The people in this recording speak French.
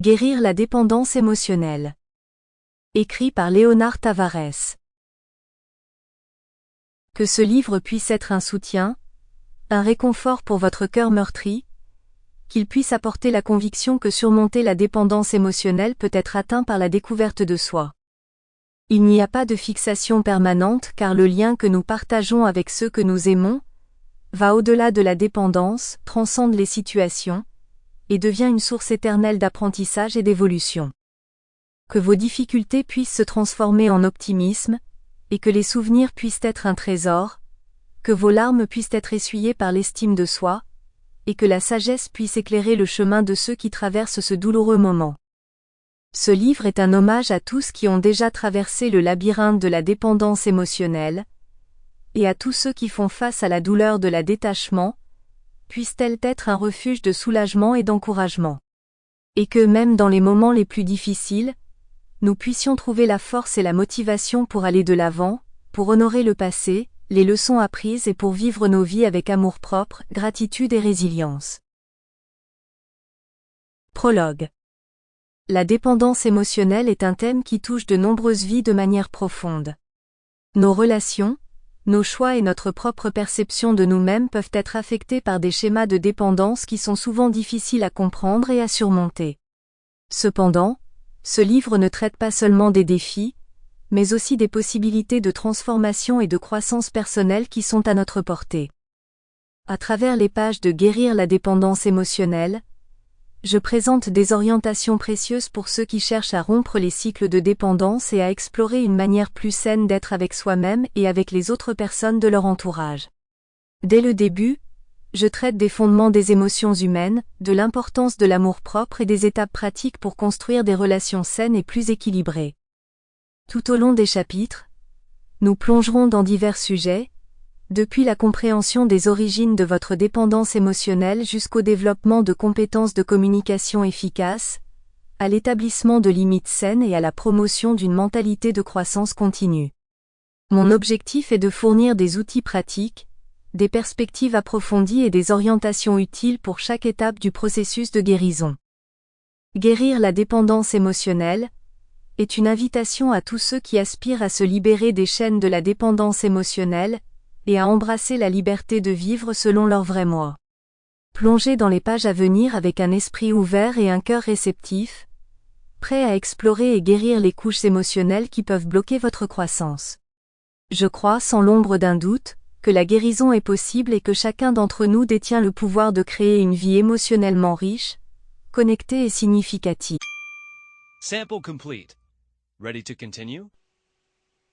Guérir la dépendance émotionnelle. Écrit par Léonard Tavares. Que ce livre puisse être un soutien, un réconfort pour votre cœur meurtri, qu'il puisse apporter la conviction que surmonter la dépendance émotionnelle peut être atteint par la découverte de soi. Il n'y a pas de fixation permanente car le lien que nous partageons avec ceux que nous aimons va au-delà de la dépendance, transcende les situations, et devient une source éternelle d'apprentissage et d'évolution. Que vos difficultés puissent se transformer en optimisme, et que les souvenirs puissent être un trésor, que vos larmes puissent être essuyées par l'estime de soi, et que la sagesse puisse éclairer le chemin de ceux qui traversent ce douloureux moment. Ce livre est un hommage à tous qui ont déjà traversé le labyrinthe de la dépendance émotionnelle, et à tous ceux qui font face à la douleur de la détachement, puisse-t-elle être un refuge de soulagement et d'encouragement. Et que même dans les moments les plus difficiles, nous puissions trouver la force et la motivation pour aller de l'avant, pour honorer le passé, les leçons apprises et pour vivre nos vies avec amour-propre, gratitude et résilience. Prologue. La dépendance émotionnelle est un thème qui touche de nombreuses vies de manière profonde. Nos relations, nos choix et notre propre perception de nous-mêmes peuvent être affectés par des schémas de dépendance qui sont souvent difficiles à comprendre et à surmonter. Cependant, ce livre ne traite pas seulement des défis, mais aussi des possibilités de transformation et de croissance personnelle qui sont à notre portée. À travers les pages de Guérir la dépendance émotionnelle, je présente des orientations précieuses pour ceux qui cherchent à rompre les cycles de dépendance et à explorer une manière plus saine d'être avec soi-même et avec les autres personnes de leur entourage. Dès le début, je traite des fondements des émotions humaines, de l'importance de l'amour-propre et des étapes pratiques pour construire des relations saines et plus équilibrées. Tout au long des chapitres, nous plongerons dans divers sujets, depuis la compréhension des origines de votre dépendance émotionnelle jusqu'au développement de compétences de communication efficaces, à l'établissement de limites saines et à la promotion d'une mentalité de croissance continue. Mon objectif est de fournir des outils pratiques, des perspectives approfondies et des orientations utiles pour chaque étape du processus de guérison. Guérir la dépendance émotionnelle est une invitation à tous ceux qui aspirent à se libérer des chaînes de la dépendance émotionnelle et à embrasser la liberté de vivre selon leur vrai moi. Plongez dans les pages à venir avec un esprit ouvert et un cœur réceptif, prêt à explorer et guérir les couches émotionnelles qui peuvent bloquer votre croissance. Je crois sans l'ombre d'un doute que la guérison est possible et que chacun d'entre nous détient le pouvoir de créer une vie émotionnellement riche, connectée et significative. Sample complete. Ready to continue?